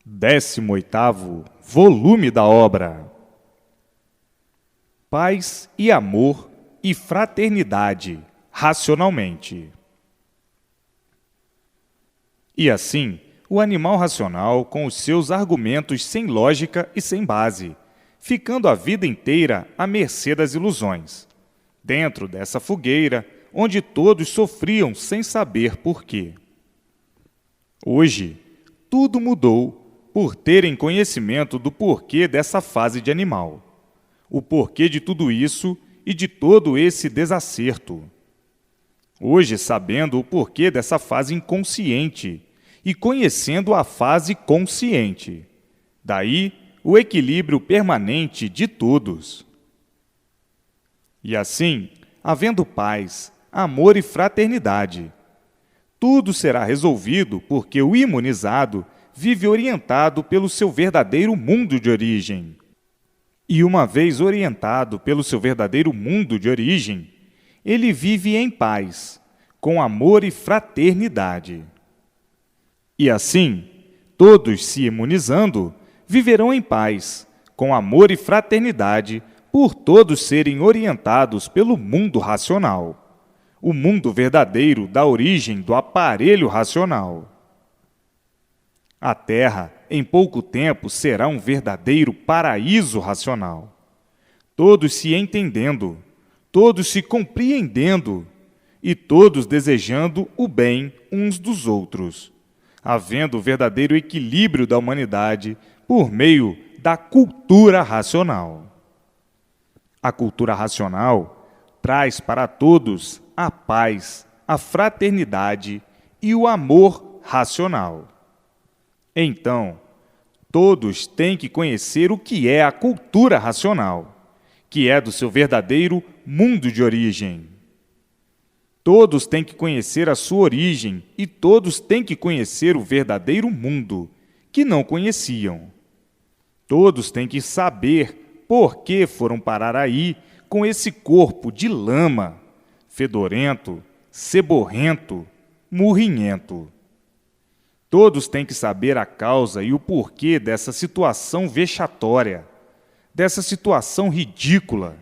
18º volume da obra. Paz e amor e fraternidade, racionalmente. E assim, o animal racional, com os seus argumentos sem lógica e sem base, ficando a vida inteira à mercê das ilusões, dentro dessa fogueira onde todos sofriam sem saber por quê. Hoje, tudo mudou por terem conhecimento do porquê dessa fase de animal, o porquê de tudo isso e de todo esse desacerto. Hoje, sabendo o porquê dessa fase inconsciente e conhecendo a fase consciente, daí o equilíbrio permanente de todos. E assim, havendo paz, amor e fraternidade, tudo será resolvido porque o imunizado vive orientado pelo seu verdadeiro mundo de origem. E uma vez orientado pelo seu verdadeiro mundo de origem, ele vive em paz, com amor e fraternidade. E assim, todos se imunizando, viverão em paz, com amor e fraternidade, por todos serem orientados pelo mundo racional, o mundo verdadeiro da origem do aparelho racional. A Terra, em pouco tempo, será um verdadeiro paraíso racional. Todos se entendendo, todos se compreendendo e todos desejando o bem uns dos outros, havendo o verdadeiro equilíbrio da humanidade por meio da cultura racional. A cultura racional traz para todos a paz, a fraternidade e o amor racional. Então, todos têm que conhecer o que é a cultura racional, que é do seu verdadeiro mundo de origem. Todos têm que conhecer a sua origem e todos têm que conhecer o verdadeiro mundo, que não conheciam. Todos têm que saber por que foram parar aí com esse corpo de lama, fedorento, seborrento, murrinhento. Todos têm que saber a causa e o porquê dessa situação vexatória, dessa situação ridícula.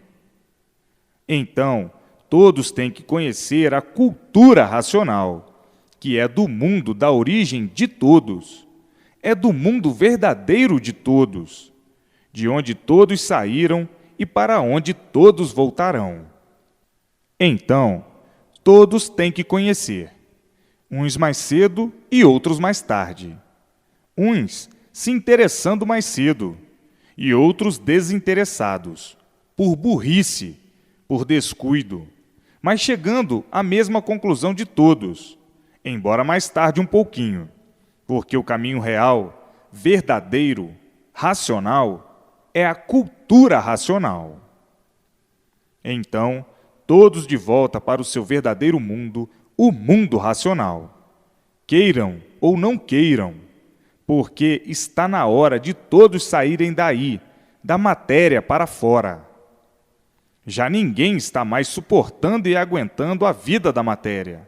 Então, todos têm que conhecer a cultura racional, que é do mundo da origem de todos, é do mundo verdadeiro de todos, de onde todos saíram e para onde todos voltarão. Então, todos têm que conhecer, uns mais cedo e outros mais tarde. Uns se interessando mais cedo e outros desinteressados, por burrice, por descuido, mas chegando à mesma conclusão de todos, embora mais tarde um pouquinho, porque o caminho real, verdadeiro, racional, é a cultura racional. Então, todos de volta para o seu verdadeiro mundo, o mundo racional. Queiram ou não queiram, porque está na hora de todos saírem daí, da matéria para fora. Já ninguém está mais suportando e aguentando a vida da matéria.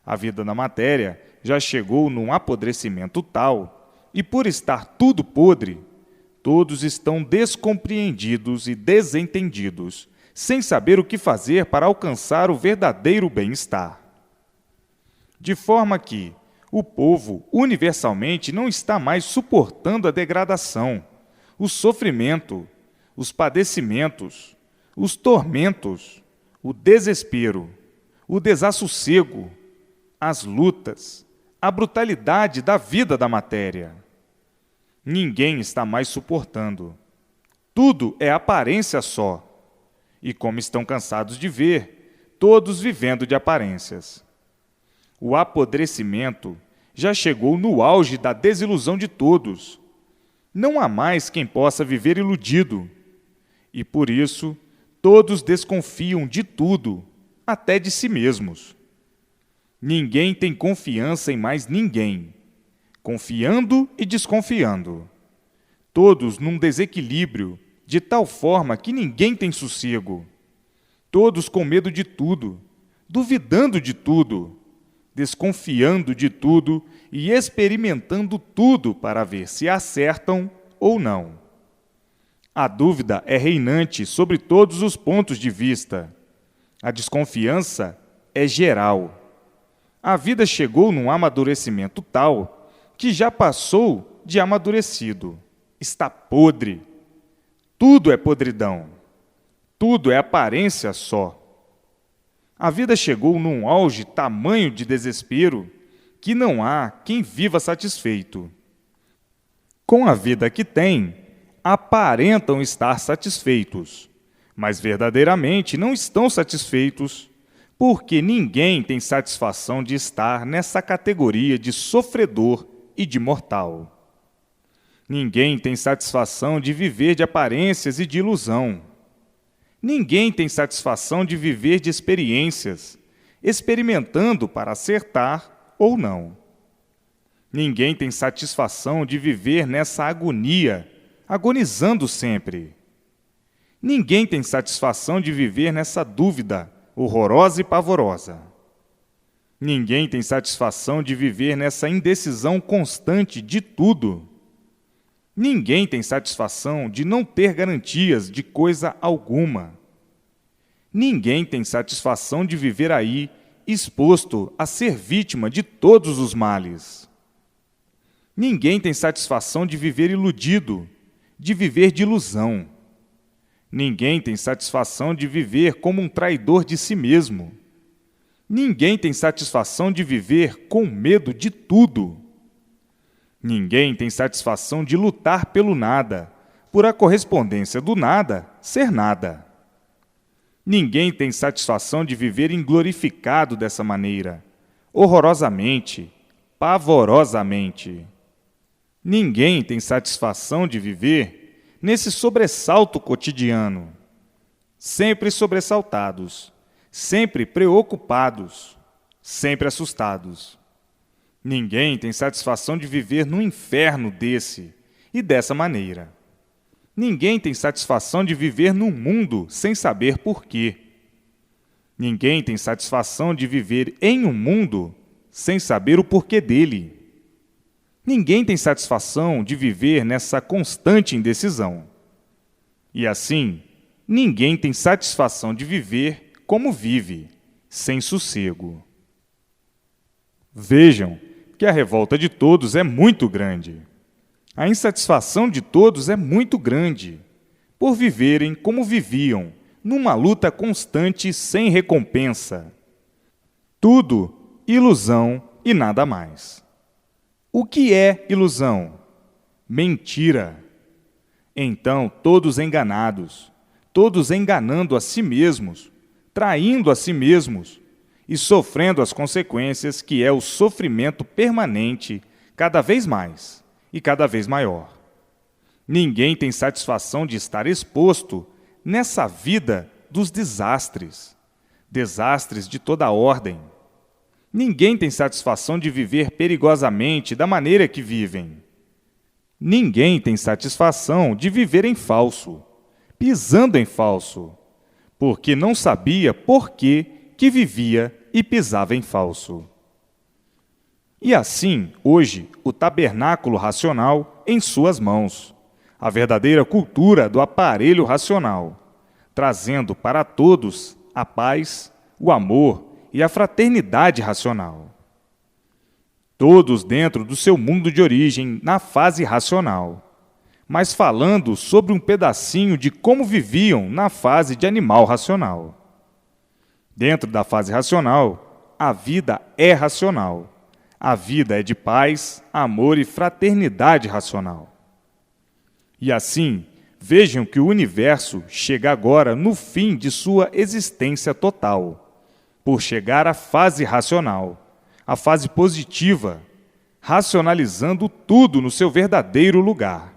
A vida da matéria já chegou num apodrecimento tal, e por estar tudo podre, todos estão descompreendidos e desentendidos, sem saber o que fazer para alcançar o verdadeiro bem-estar. De forma que o povo, universalmente, não está mais suportando a degradação, o sofrimento, os padecimentos, os tormentos, o desespero, o desassossego, as lutas, a brutalidade da vida da matéria. Ninguém está mais suportando. Tudo é aparência só. E como estão cansados de ver, todos vivendo de aparências. O apodrecimento já chegou no auge da desilusão de todos. Não há mais quem possa viver iludido. E por isso, todos desconfiam de tudo, até de si mesmos. Ninguém tem confiança em mais ninguém, confiando e desconfiando. Todos num desequilíbrio, de tal forma que ninguém tem sossego. Todos com medo de tudo, duvidando de tudo, desconfiando de tudo e experimentando tudo para ver se acertam ou não. A dúvida é reinante sobre todos os pontos de vista. A desconfiança é geral. A vida chegou num amadurecimento tal que já passou de amadurecido. Está podre. Tudo é podridão. Tudo é aparência só. A vida chegou num auge tamanho de desespero que não há quem viva satisfeito. Com a vida que têm, aparentam estar satisfeitos, mas verdadeiramente não estão satisfeitos, porque ninguém tem satisfação de estar nessa categoria de sofredor e de mortal. Ninguém tem satisfação de viver de aparências e de ilusão. Ninguém tem satisfação de viver de experiências, experimentando para acertar ou não. Ninguém tem satisfação de viver nessa agonia, agonizando sempre. Ninguém tem satisfação de viver nessa dúvida horrorosa e pavorosa. Ninguém tem satisfação de viver nessa indecisão constante de tudo. Ninguém tem satisfação de não ter garantias de coisa alguma. Ninguém tem satisfação de viver aí, exposto a ser vítima de todos os males. Ninguém tem satisfação de viver iludido, de viver de ilusão. Ninguém tem satisfação de viver como um traidor de si mesmo. Ninguém tem satisfação de viver com medo de tudo. Ninguém tem satisfação de lutar pelo nada, por a correspondência do nada ser nada. Ninguém tem satisfação de viver inglorificado dessa maneira, horrorosamente, pavorosamente. Ninguém tem satisfação de viver nesse sobressalto cotidiano, sempre sobressaltados, sempre preocupados, sempre assustados. Ninguém tem satisfação de viver no inferno desse e dessa maneira. Ninguém tem satisfação de viver num mundo sem saber porquê. Ninguém tem satisfação de viver em um mundo sem saber o porquê dele. Ninguém tem satisfação de viver nessa constante indecisão. E assim, ninguém tem satisfação de viver como vive, sem sossego. Vejam que a revolta de todos é muito grande. A insatisfação de todos é muito grande, por viverem como viviam, numa luta constante sem recompensa. Tudo ilusão e nada mais. O que é ilusão? Mentira. Então, todos enganados, todos enganando a si mesmos, traindo a si mesmos e sofrendo as consequências que é o sofrimento permanente, cada vez mais e cada vez maior. Ninguém tem satisfação de estar exposto nessa vida dos desastres, desastres de toda ordem. Ninguém tem satisfação de viver perigosamente da maneira que vivem. Ninguém tem satisfação de viver em falso, pisando em falso, porque não sabia por que vivia e pisava em falso. E assim, hoje, o tabernáculo racional em suas mãos, a verdadeira cultura do aparelho racional, trazendo para todos a paz, o amor e a fraternidade racional. Todos dentro do seu mundo de origem, na fase racional, mas falando sobre um pedacinho de como viviam na fase de animal racional. Dentro da fase racional, a vida é racional. A vida é de paz, amor e fraternidade racional. E assim, vejam que o universo chega agora no fim de sua existência total, por chegar à fase racional, a fase positiva, racionalizando tudo no seu verdadeiro lugar.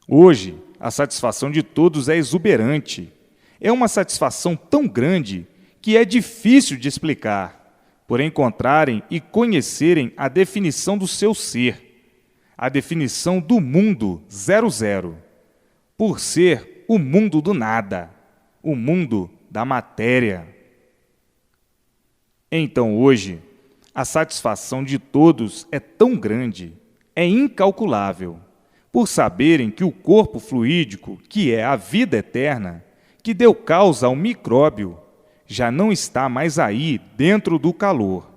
Hoje, a satisfação de todos é exuberante. É uma satisfação tão grande que é difícil de explicar, por encontrarem e conhecerem a definição do seu ser, a definição do mundo 00, por ser o mundo do nada, o mundo da matéria. Então, hoje, A satisfação de todos é tão grande, é incalculável, por saberem que o corpo fluídico, que é a vida eterna, que deu causa ao micróbio, já não está mais aí dentro do calor,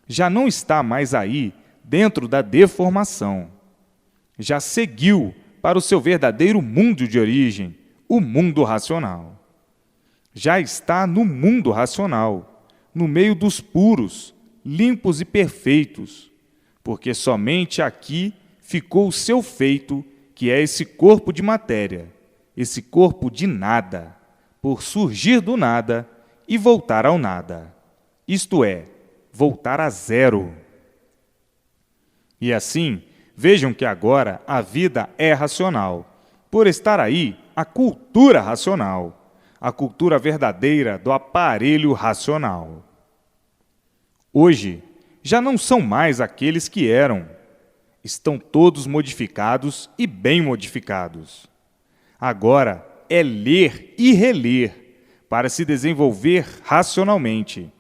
já não está mais aí dentro da deformação, já seguiu para o seu verdadeiro mundo de origem, o mundo racional. Já está no mundo racional, no meio dos puros, limpos e perfeitos, porque somente aqui ficou o seu feito, que é esse corpo de matéria, esse corpo de nada, por surgir do nada e voltar ao nada, isto é, voltar a zero. E assim, vejam que agora a vida é racional, por estar aí a cultura racional, a cultura verdadeira do aparelho racional. Hoje, já não são mais aqueles que eram. Estão todos modificados e bem modificados. Agora é ler e reler para se desenvolver racionalmente,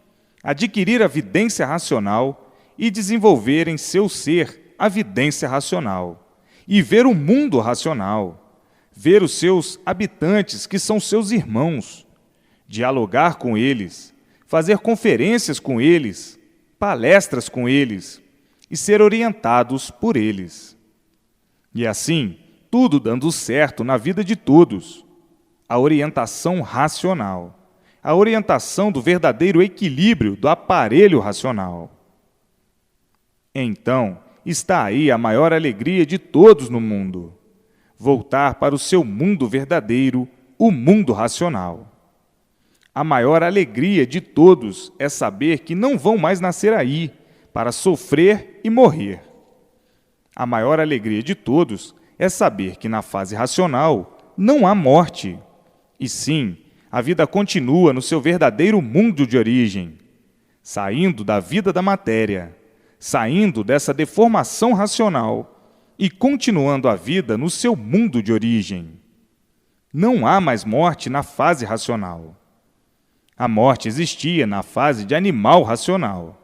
adquirir a vidência racional e desenvolver em seu ser a vidência racional, e ver o mundo racional, ver os seus habitantes, que são seus irmãos, dialogar com eles, fazer conferências com eles, palestras com eles e ser orientados por eles. E assim, tudo dando certo na vida de todos. A orientação racional, a orientação do verdadeiro equilíbrio do aparelho racional. Então, está aí a maior alegria de todos no mundo: voltar para o seu mundo verdadeiro, o mundo racional. A maior alegria de todos é saber que não vão mais nascer aí para sofrer e morrer. A maior alegria de todos é saber que na fase racional não há morte, e sim, a vida continua no seu verdadeiro mundo de origem, saindo da vida da matéria, saindo dessa deformação racional e continuando a vida no seu mundo de origem. Não há mais morte na fase racional. A morte existia na fase de animal racional.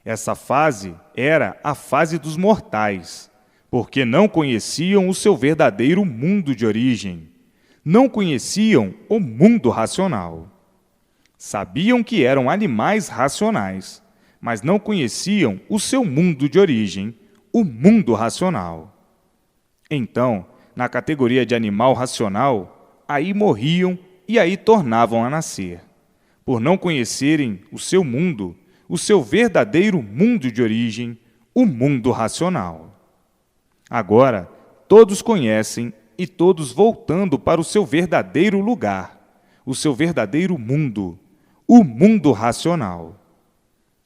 Essa fase era a fase dos mortais, porque não conheciam o seu verdadeiro mundo de origem, não conheciam o mundo racional. Sabiam que eram animais racionais, mas não conheciam o seu mundo de origem, o mundo racional. Então, na categoria de animal racional, aí morriam e aí tornavam a nascer, por não conhecerem o seu mundo, o seu verdadeiro mundo de origem, o mundo racional. Agora, todos conhecem e todos voltando para o seu verdadeiro lugar, o seu verdadeiro mundo, o mundo racional.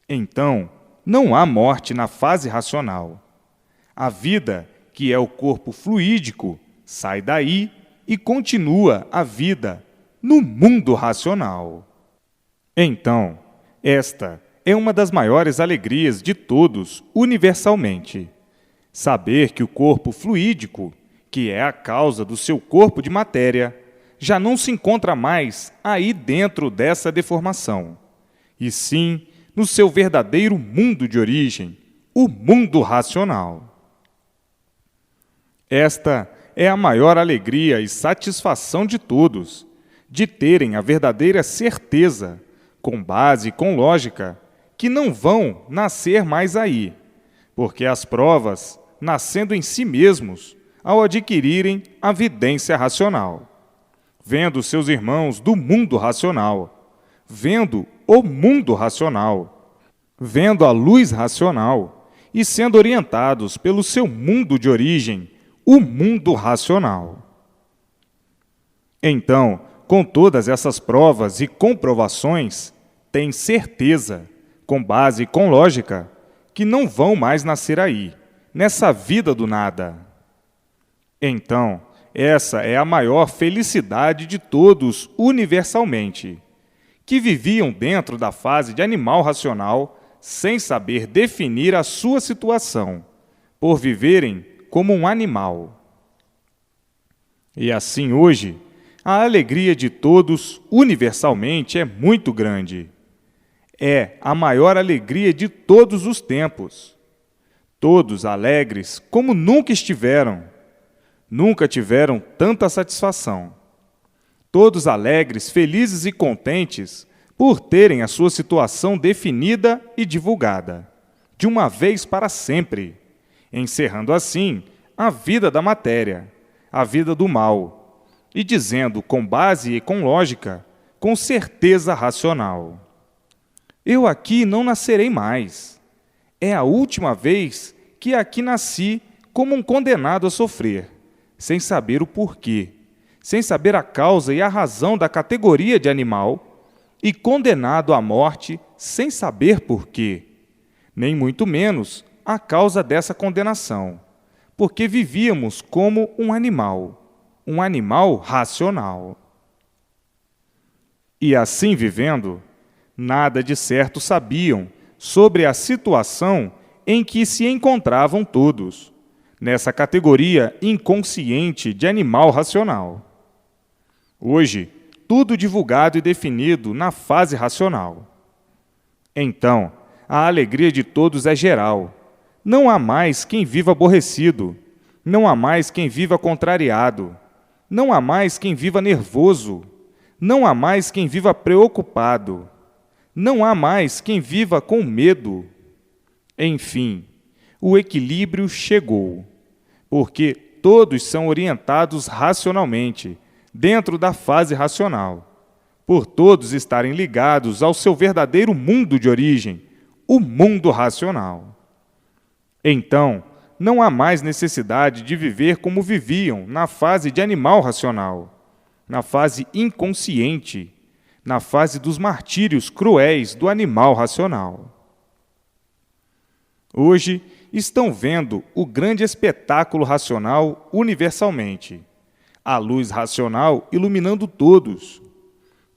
Então, não há morte na fase racional. A vida, que é o corpo fluídico, sai daí e continua a vida no mundo racional. Então, esta é uma das maiores alegrias de todos universalmente. Saber que o corpo fluídico, que é a causa do seu corpo de matéria, já não se encontra mais aí dentro dessa deformação, e sim no seu verdadeiro mundo de origem, o mundo racional. Esta é a maior alegria e satisfação de todos, de terem a verdadeira certeza, com base e com lógica, que não vão nascer mais aí, porque as provas, nascendo em si mesmos, ao adquirirem a vidência racional, vendo seus irmãos do mundo racional, vendo o mundo racional, vendo a luz racional e sendo orientados pelo seu mundo de origem, o mundo racional. Então, com todas essas provas e comprovações, têm certeza, com base e com lógica, que não vão mais nascer aí, nessa vida do nada. Então, essa é a maior felicidade de todos universalmente, que viviam dentro da fase de animal racional sem saber definir a sua situação, por viverem como um animal. E assim hoje, a alegria de todos universalmente é muito grande. É a maior alegria de todos os tempos. Todos alegres como nunca estiveram. Nunca tiveram tanta satisfação. Todos alegres, felizes e contentes por terem a sua situação definida e divulgada, de uma vez para sempre, encerrando assim a vida da matéria, a vida do mal, e dizendo com base e com lógica, com certeza racional: eu aqui não nascerei mais. É a última vez que aqui nasci como um condenado a sofrer, sem saber o porquê, sem saber a causa e a razão da categoria de animal, e condenado à morte sem saber porquê, nem muito menos a causa dessa condenação, porque vivíamos como um animal racional. E assim vivendo, nada de certo sabiam sobre a situação em que se encontravam todos, nessa categoria inconsciente de animal racional. Hoje, tudo divulgado e definido na fase racional. Então, a alegria de todos é geral. Não há mais quem viva aborrecido, não há mais quem viva contrariado, não há mais quem viva nervoso, não há mais quem viva preocupado, não há mais quem viva com medo. Enfim, o equilíbrio chegou, porque todos são orientados racionalmente, dentro da fase racional, por todos estarem ligados ao seu verdadeiro mundo de origem, o mundo racional. Então, não há mais necessidade de viver como viviam na fase de animal racional, na fase inconsciente, na fase dos martírios cruéis do animal racional. Hoje, estão vendo o grande espetáculo racional universalmente, a luz racional iluminando todos,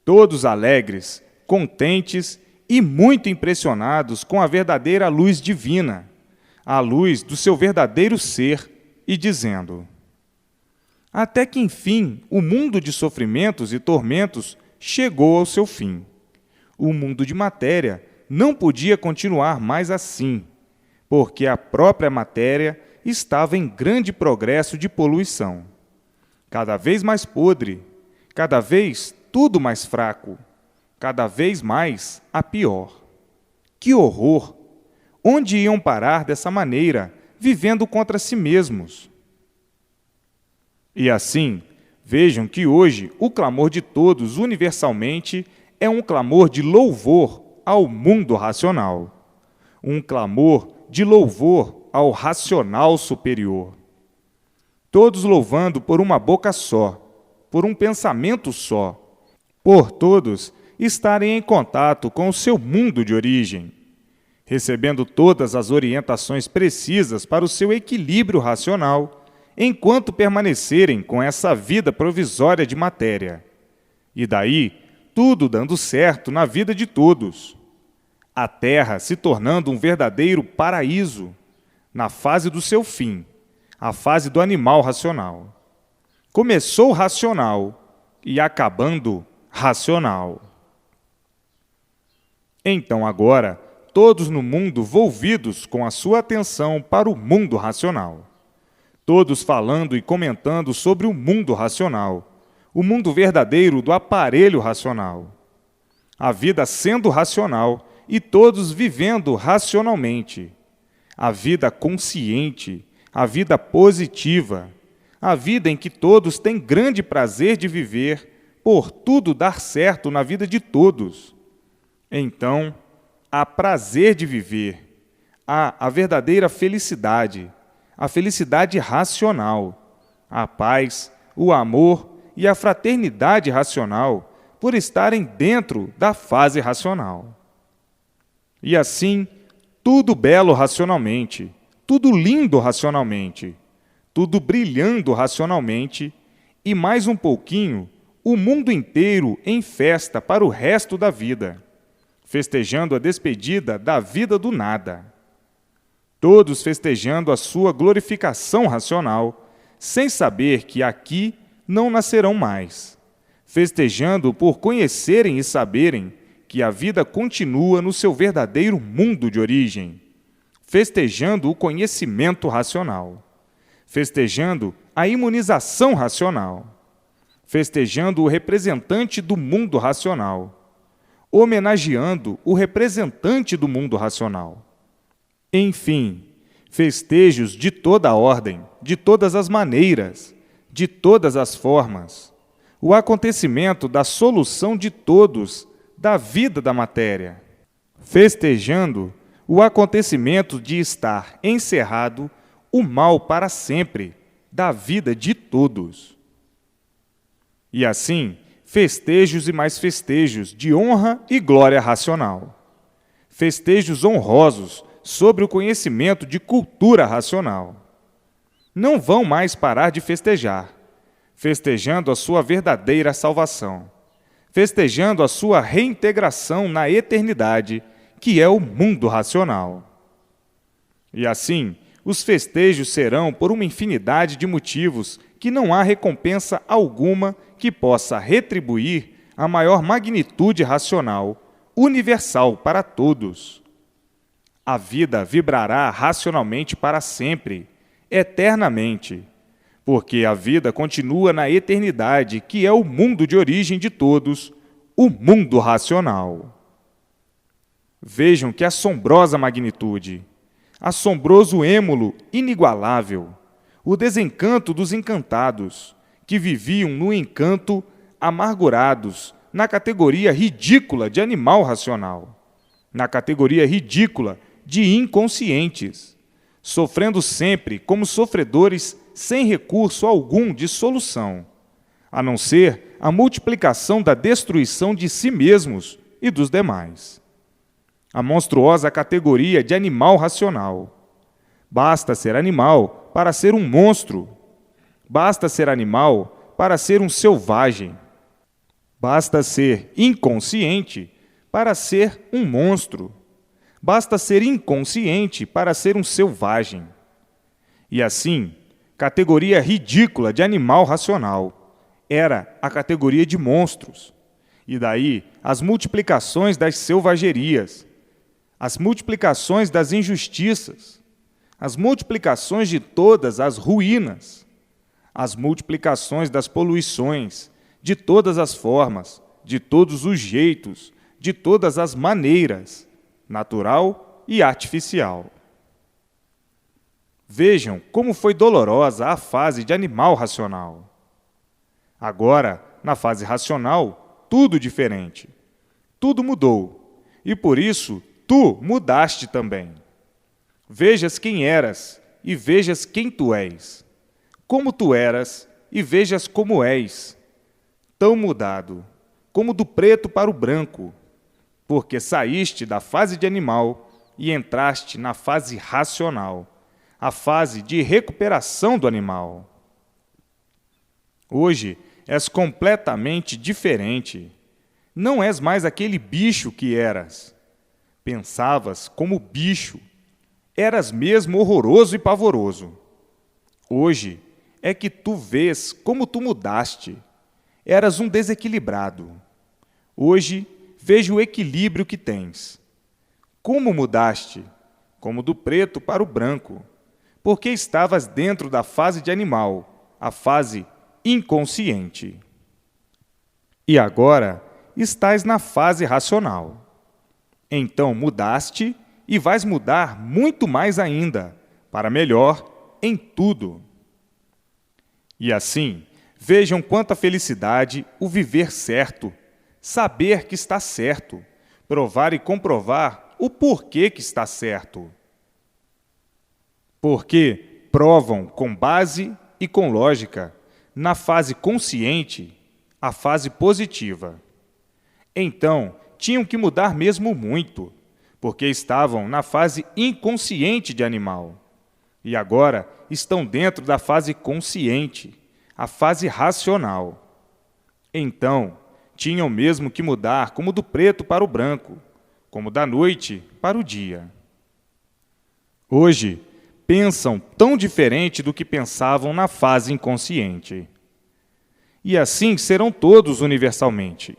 todos alegres, contentes e muito impressionados com a verdadeira luz divina, a luz do seu verdadeiro ser, e dizendo: até que, enfim, o mundo de sofrimentos e tormentos chegou ao seu fim. O mundo de matéria não podia continuar mais assim, porque a própria matéria estava em grande progresso de poluição. Cada vez mais podre, cada vez tudo mais fraco, cada vez mais a pior. Que horror! Onde iam parar dessa maneira, vivendo contra si mesmos? E assim, vejam que hoje o clamor de todos universalmente é um clamor de louvor ao mundo racional, um clamor de louvor ao racional superior. Todos louvando por uma boca só, por um pensamento só, por todos estarem em contato com o seu mundo de origem, recebendo todas as orientações precisas para o seu equilíbrio racional, enquanto permanecerem com essa vida provisória de matéria. E daí, tudo dando certo na vida de todos. A Terra se tornando um verdadeiro paraíso, na fase do seu fim, a fase do animal racional. Começou racional e acabando racional. Então agora, todos no mundo volvidos com a sua atenção para o mundo racional. Todos falando e comentando sobre o mundo racional, o mundo verdadeiro do aparelho racional. A vida sendo racional e todos vivendo racionalmente. A vida consciente, a vida positiva, a vida em que todos têm grande prazer de viver, por tudo dar certo na vida de todos. Então, há prazer de viver, há a verdadeira felicidade, a felicidade racional, a paz, o amor e a fraternidade racional, por estarem dentro da fase racional. E assim, tudo belo racionalmente, tudo lindo racionalmente, tudo brilhando racionalmente, e mais um pouquinho, o mundo inteiro em festa para o resto da vida, festejando a despedida da vida do nada. Todos festejando a sua glorificação racional, sem saber que aqui não nascerão mais, festejando por conhecerem e saberem que a vida continua no seu verdadeiro mundo de origem, festejando o conhecimento racional, festejando a imunização racional, festejando o representante do mundo racional, homenageando o representante do mundo racional. Enfim, festejos de toda a ordem, de todas as maneiras, de todas as formas, o acontecimento da solução de todos da vida da matéria, festejando o acontecimento de estar encerrado o mal para sempre da vida de todos. E assim, festejos e mais festejos de honra e glória racional, festejos honrosos sobre o conhecimento de cultura racional. Não vão mais parar de festejar, festejando a sua verdadeira salvação, festejando a sua reintegração na eternidade, que é o mundo racional. E assim, os festejos serão por uma infinidade de motivos que não há recompensa alguma que possa retribuir a maior magnitude racional, universal para todos. A vida vibrará racionalmente para sempre, eternamente, porque a vida continua na eternidade, que é o mundo de origem de todos, o mundo racional. Vejam que assombrosa magnitude, assombroso êmulo inigualável, o desencanto dos encantados, que viviam no encanto amargurados, na categoria ridícula de animal racional, na categoria ridícula de inconscientes, sofrendo sempre como sofredores sem recurso algum de solução, a não ser a multiplicação da destruição de si mesmos e dos demais. A monstruosa categoria de animal racional. Basta ser animal para ser um monstro. Basta ser animal para ser um selvagem. Basta ser inconsciente para ser um monstro. Basta ser inconsciente para ser um selvagem. E assim, categoria ridícula de animal racional era a categoria de monstros. E daí as multiplicações das selvagerias, as multiplicações das injustiças, as multiplicações de todas as ruínas, as multiplicações das poluições, de todas as formas, de todos os jeitos, de todas as maneiras, natural e artificial. Vejam como foi dolorosa a fase de animal racional. Agora, na fase racional, tudo diferente. Tudo mudou, e por isso tu mudaste também. Vejas quem eras, e vejas quem tu és. Como tu eras, e vejas como és. Tão mudado, como do preto para o branco, porque saíste da fase de animal e entraste na fase racional, a fase de recuperação do animal. Hoje és completamente diferente. Não és mais aquele bicho que eras. Pensavas como bicho. Eras mesmo horroroso e pavoroso. Hoje é que tu vês como tu mudaste. Eras um desequilibrado. Hoje vejo o equilíbrio que tens. Como mudaste? Como do preto para o branco. Porque estavas dentro da fase de animal, a fase inconsciente. E agora estás na fase racional. Então mudaste e vais mudar muito mais ainda, para melhor em tudo. E assim, vejam quanta felicidade o viver certo, saber que está certo, provar e comprovar o porquê que está certo. Porque provam com base e com lógica, na fase consciente, a fase positiva. Então, tinham que mudar mesmo muito, porque estavam na fase inconsciente de animal. E agora estão dentro da fase consciente, a fase racional. Então, tinham mesmo que mudar como do preto para o branco, como da noite para o dia. Hoje, pensam tão diferente do que pensavam na fase inconsciente. E assim serão todos universalmente.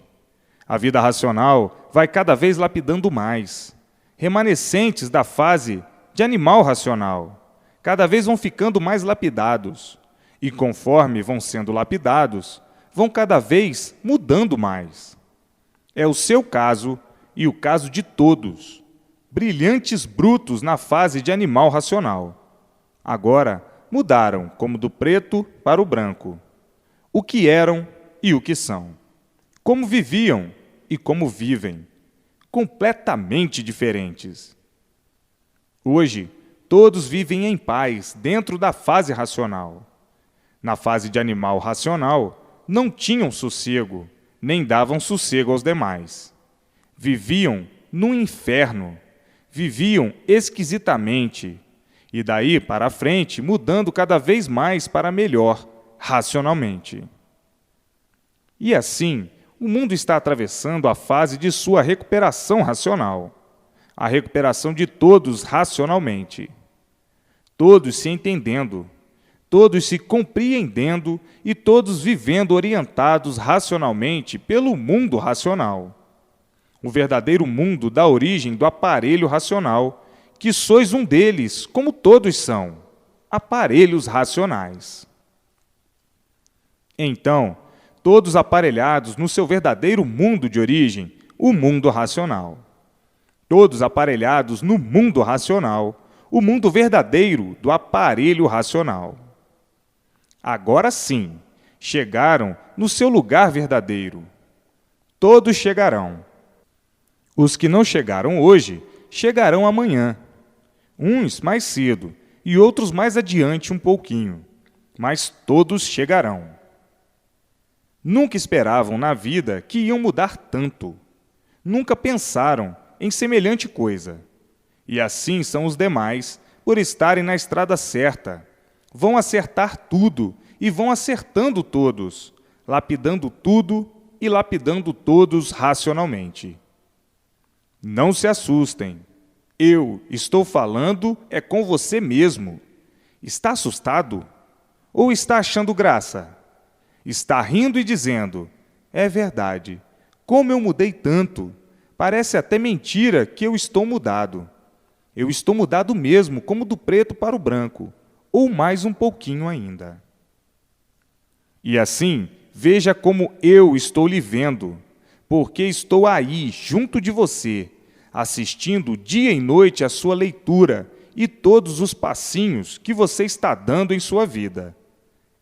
A vida racional vai cada vez lapidando mais. Remanescentes da fase de animal racional, cada vez vão ficando mais lapidados. E conforme vão sendo lapidados, vão cada vez mudando mais. É o seu caso e o caso de todos, brilhantes brutos na fase de animal racional. Agora mudaram como do preto para o branco, o que eram e o que são, como viviam e como vivem, completamente diferentes. Hoje, todos vivem em paz dentro da fase racional. Na fase de animal racional, não tinham sossego, nem davam sossego aos demais. Viviam num inferno, viviam esquisitamente, e daí para frente mudando cada vez mais para melhor, racionalmente. E assim, o mundo está atravessando a fase de sua recuperação racional, a recuperação de todos racionalmente, todos se entendendo, todos se compreendendo e todos vivendo orientados racionalmente pelo mundo racional. O verdadeiro mundo da origem do aparelho racional, que sois um deles, como todos são, aparelhos racionais. Então, todos aparelhados no seu verdadeiro mundo de origem, o mundo racional. Todos aparelhados no mundo racional, o mundo verdadeiro do aparelho racional. Agora sim, chegaram no seu lugar verdadeiro. Todos chegarão. Os que não chegaram hoje, chegarão amanhã. Uns mais cedo e outros mais adiante um pouquinho, mas todos chegarão. Nunca esperavam na vida que iam mudar tanto. Nunca pensaram em semelhante coisa. E assim são os demais, por estarem na estrada certa. Vão acertar tudo e vão acertando todos, lapidando tudo e lapidando todos racionalmente. Não se assustem. Eu estou falando é com você mesmo. Está assustado? Ou está achando graça? Está rindo e dizendo, é verdade, como eu mudei tanto, parece até mentira que eu estou mudado. Eu estou mudado mesmo, como do preto para o branco, ou mais um pouquinho ainda. E assim, veja como eu estou lhe vendo, porque estou aí, junto de você, assistindo dia e noite a sua leitura e todos os passinhos que você está dando em sua vida.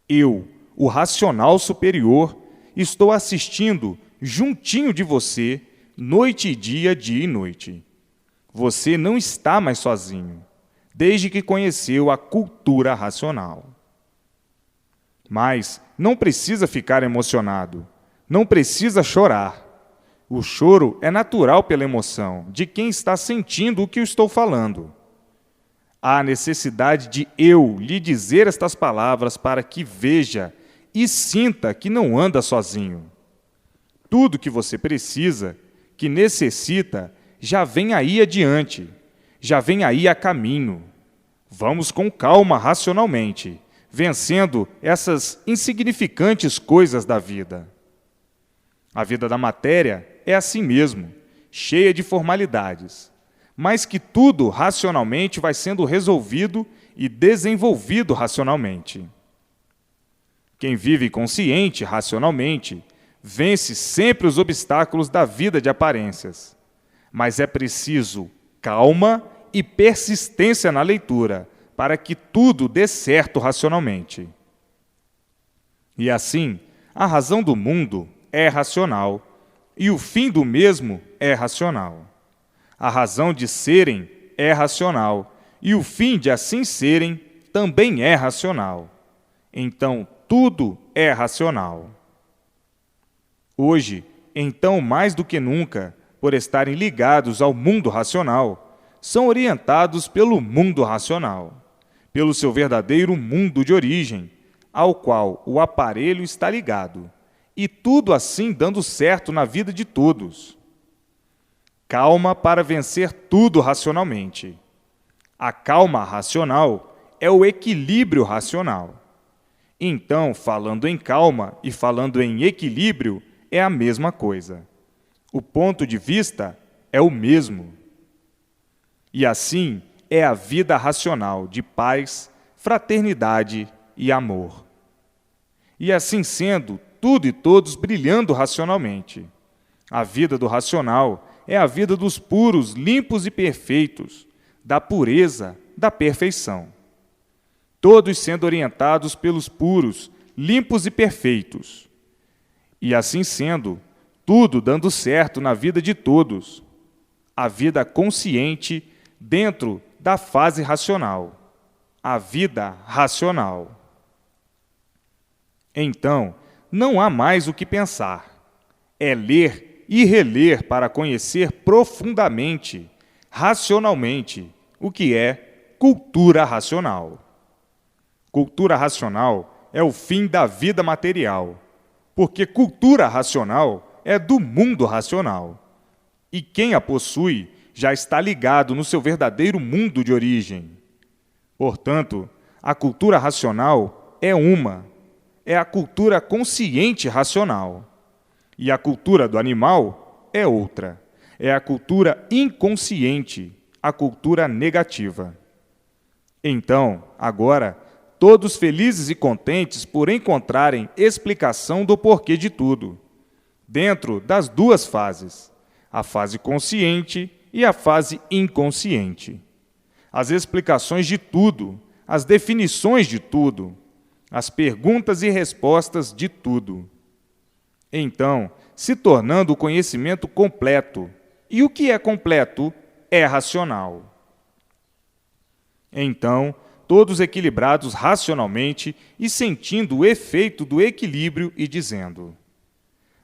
Eu, o racional superior, estou assistindo juntinho de você, noite e dia e noite. Você não está mais sozinho, desde que conheceu a cultura racional. Mas não precisa ficar emocionado, não precisa chorar. O choro é natural pela emoção de quem está sentindo o que eu estou falando. Há necessidade de eu lhe dizer estas palavras para que veja e sinta que não anda sozinho. Tudo que você precisa, que necessita, já vem aí adiante, já vem aí a caminho. Vamos com calma racionalmente, vencendo essas insignificantes coisas da vida. A vida da matéria é assim mesmo, cheia de formalidades, mas que tudo racionalmente vai sendo resolvido e desenvolvido racionalmente. Quem vive consciente racionalmente, vence sempre os obstáculos da vida de aparências. Mas é preciso calma e persistência na leitura para que tudo dê certo racionalmente. E assim, a razão do mundo é racional e o fim do mesmo é racional. A razão de serem é racional e o fim de assim serem também é racional. Então, tudo é racional. Hoje, então, mais do que nunca, por estarem ligados ao mundo racional, são orientados pelo mundo racional, pelo seu verdadeiro mundo de origem, ao qual o aparelho está ligado, e tudo assim dando certo na vida de todos. Calma para vencer tudo racionalmente. A calma racional é o equilíbrio racional. Então, falando em calma e falando em equilíbrio, é a mesma coisa. O ponto de vista é o mesmo. E assim é a vida racional de paz, fraternidade e amor. E assim sendo, tudo e todos brilhando racionalmente. A vida do racional é a vida dos puros, limpos e perfeitos, da pureza, da perfeição. Todos sendo orientados pelos puros, limpos e perfeitos. E assim sendo, tudo dando certo na vida de todos. A vida consciente dentro da fase racional. A vida racional. Então, não há mais o que pensar. É ler e reler para conhecer profundamente, racionalmente, o que é cultura racional. Cultura racional é o fim da vida material, porque cultura racional é do mundo racional. E quem a possui já está ligado no seu verdadeiro mundo de origem. Portanto, a cultura racional é uma, é a cultura consciente racional. E a cultura do animal é outra, é a cultura inconsciente, a cultura negativa. Então, agora, todos felizes e contentes por encontrarem explicação do porquê de tudo, dentro das duas fases, a fase consciente e a fase inconsciente. As explicações de tudo, as definições de tudo, as perguntas e respostas de tudo. Então, se tornando o conhecimento completo. E o que é completo é racional. Então, todos equilibrados racionalmente e sentindo o efeito do equilíbrio e dizendo: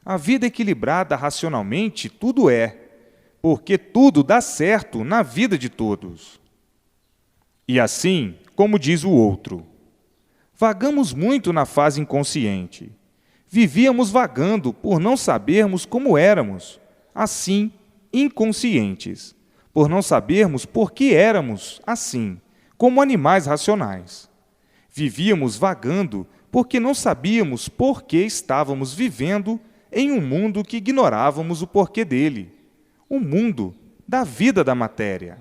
a vida equilibrada racionalmente tudo é, porque tudo dá certo na vida de todos. E assim, como diz o outro, vagamos muito na fase inconsciente. Vivíamos vagando por não sabermos como éramos, assim, inconscientes, por não sabermos por que éramos assim, como animais racionais. Vivíamos vagando porque não sabíamos por que estávamos vivendo em um mundo que ignorávamos o porquê dele, o mundo da vida da matéria.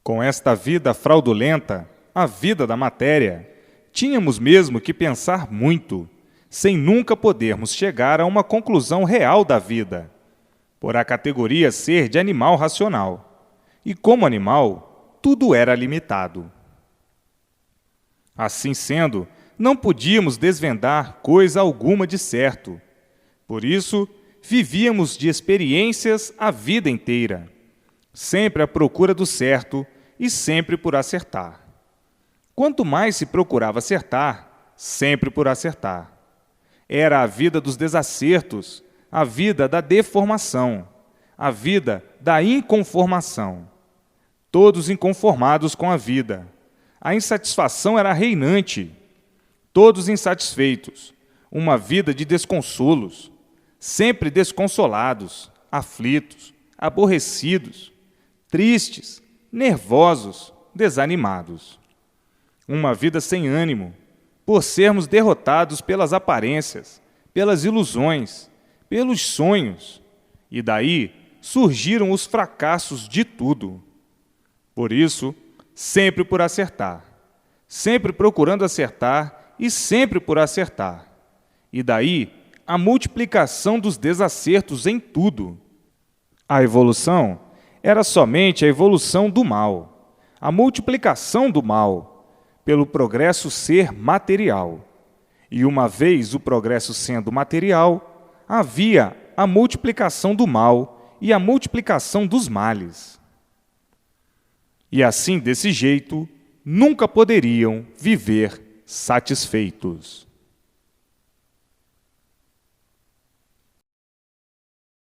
Com esta vida fraudulenta, a vida da matéria, tínhamos mesmo que pensar muito, sem nunca podermos chegar a uma conclusão real da vida, por a categoria ser de animal racional. E como animal, tudo era limitado. Assim sendo, não podíamos desvendar coisa alguma de certo. Por isso, vivíamos de experiências a vida inteira, sempre à procura do certo e sempre por acertar. Quanto mais se procurava acertar, sempre por acertar. Era a vida dos desacertos, a vida da deformação, a vida da inconformação. Todos inconformados com a vida. A insatisfação era reinante. Todos insatisfeitos. Uma vida de desconsolos. Sempre desconsolados, aflitos, aborrecidos, tristes, nervosos, desanimados. Uma vida sem ânimo, por sermos derrotados pelas aparências, pelas ilusões, pelos sonhos, e daí surgiram os fracassos de tudo. Por isso, sempre por acertar, sempre procurando acertar e sempre por acertar. E daí a multiplicação dos desacertos em tudo. A evolução era somente a evolução do mal, a multiplicação do mal, pelo progresso ser material. E uma vez o progresso sendo material, havia a multiplicação do mal e a multiplicação dos males. E assim, desse jeito, nunca poderiam viver satisfeitos.